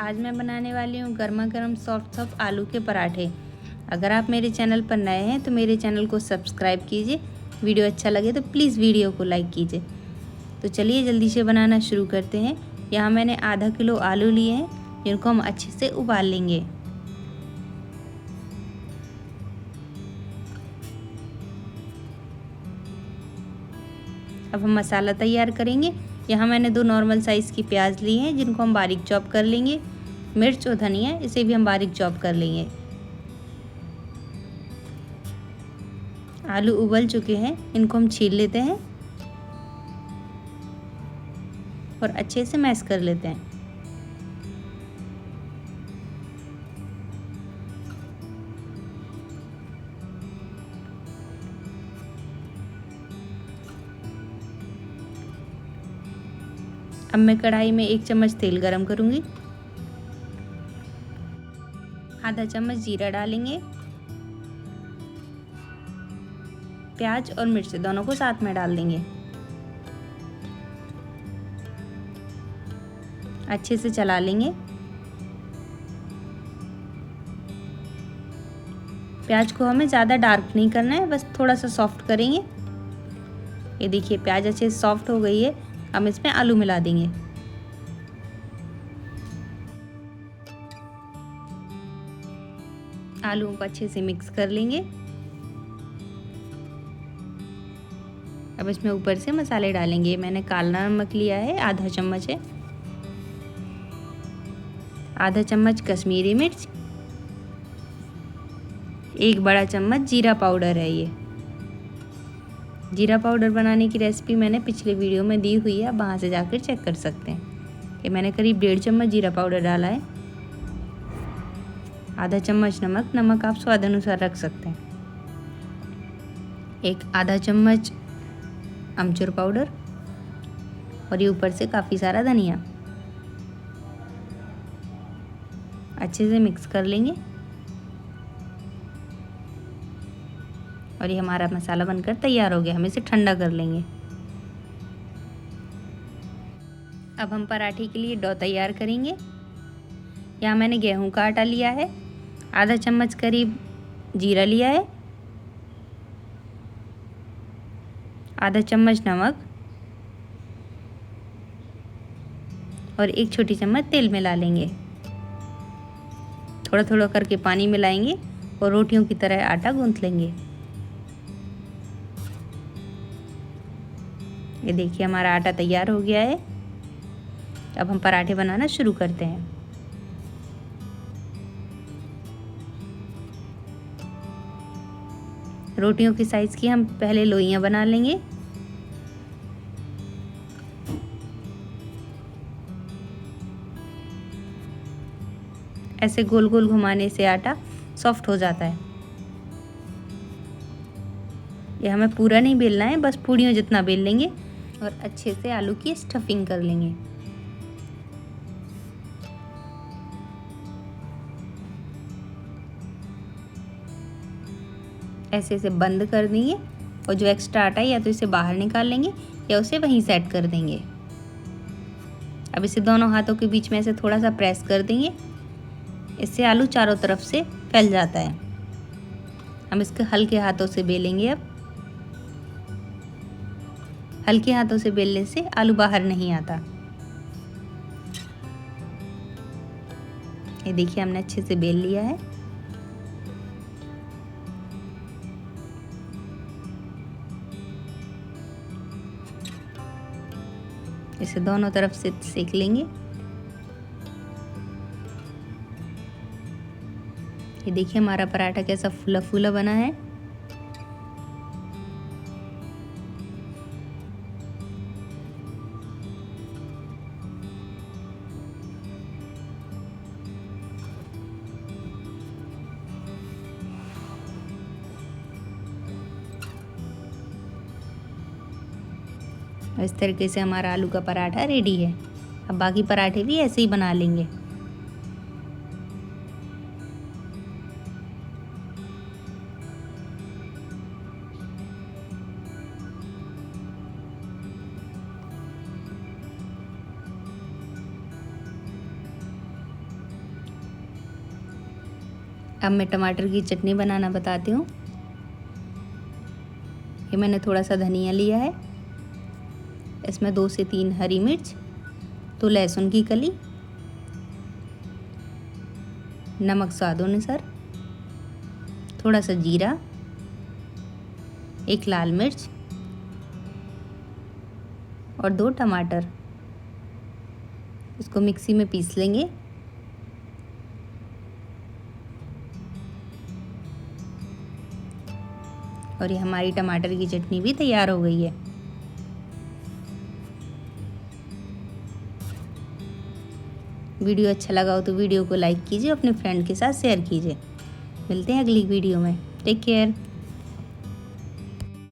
आज मैं बनाने वाली हूँ गर्मा गर्म सॉफ्ट आलू के पराठे। अगर आप मेरे चैनल पर नए हैं तो मेरे चैनल को सब्सक्राइब कीजिए। वीडियो अच्छा लगे तो प्लीज़ वीडियो को लाइक कीजिए। तो चलिए जल्दी से बनाना शुरू करते हैं। यहाँ मैंने आधा किलो आलू लिए हैं जिनको हम अच्छे से उबाल लेंगे। अब हम मसाला तैयार करेंगे। यहाँ मैंने 2 नॉर्मल साइज़ की प्याज ली हैं जिनको हम बारीक चॉप कर लेंगे। मिर्च और धनिया इसे भी हम बारीक चॉप कर लेंगे। आलू उबल चुके हैं, इनको हम छील लेते हैं और अच्छे से मैश कर लेते हैं। अब मैं कढ़ाई में 1 चम्मच तेल गरम करूंगी। आधा चम्मच जीरा डालेंगे। प्याज और मिर्च दोनों को साथ में डाल देंगे। अच्छे से चला लेंगे। प्याज को हमें ज़्यादा डार्क नहीं करना है, बस थोड़ा सा सॉफ्ट करेंगे। ये देखिए प्याज अच्छे से सॉफ्ट हो गई है। हम इसमें आलू मिला देंगे। आलूओं को अच्छे से मिक्स कर लेंगे। अब इसमें ऊपर से मसाले डालेंगे। मैंने काला नमक लिया है, आधा चम्मच है। आधा चम्मच कश्मीरी मिर्च, 1 बड़ा चम्मच जीरा पाउडर है। ये जीरा पाउडर बनाने की रेसिपी मैंने पिछले वीडियो में दी हुई है, आप वहाँ से जाकर चेक कर सकते हैं। ये मैंने करीब 1.5 चम्मच जीरा पाउडर डाला है। आधा चम्मच नमक आप स्वाद अनुसार रख सकते हैं। आधा चम्मच अमचूर पाउडर और ये ऊपर से काफ़ी सारा धनिया। अच्छे से मिक्स कर लेंगे और ये हमारा मसाला बनकर तैयार हो गया। हम इसे ठंडा कर लेंगे। अब हम पराठे के लिए डो तैयार करेंगे। यहाँ मैंने गेहूं का आटा लिया है, आधा चम्मच करीब जीरा लिया है, आधा चम्मच नमक और 1 छोटी चम्मच तेल मिला लेंगे। थोड़ा थोड़ा करके पानी मिलाएंगे और रोटियों की तरह आटा गूंथ लेंगे। ये देखिए हमारा आटा तैयार हो गया है। अब हम पराठे बनाना शुरू करते हैं। रोटियों की साइज़ की हम पहले लोइयां बना लेंगे। ऐसे गोल गोल घुमाने से आटा सॉफ्ट हो जाता है। ये हमें पूरा नहीं बेलना है, बस पूड़ियों जितना बेल लेंगे और अच्छे से आलू की स्टफिंग कर लेंगे। ऐसे से बंद कर देंगे और जो एक्स्ट्रा आटा है या तो इसे बाहर निकाल लेंगे या उसे वहीं सेट कर देंगे। अब इसे दोनों हाथों के बीच में ऐसे थोड़ा सा प्रेस कर देंगे। इससे आलू चारों तरफ से फैल जाता है। हम इसके हल्के हाथों से बेलेंगे। अब हल्के हाथों से बेलने से आलू बाहर नहीं आता। ये देखिए हमने अच्छे से बेल लिया है। इसे दोनों तरफ से सेक लेंगे। ये देखिए हमारा पराठा कैसा फूला फूला बना है। इस तरीके से हमारा आलू का पराठा रेडी है। अब बाकी पराठे भी ऐसे ही बना लेंगे। अब मैं टमाटर की चटनी बनाना बताती हूँ। ये मैंने थोड़ा सा धनिया लिया है, इसमें 2 से 3 हरी मिर्च, 2 लहसुन की कली, नमक स्वाद अनुसार, थोड़ा सा जीरा, 1 लाल मिर्च और 2 टमाटर। इसको मिक्सी में पीस लेंगे। और ये हमारी टमाटर की चटनी भी तैयार हो गई है। वीडियो अच्छा लगा हो तो वीडियो को लाइक कीजिए, अपने फ्रेंड के साथ शेयर कीजिए। मिलते हैं अगली वीडियो में। Take care.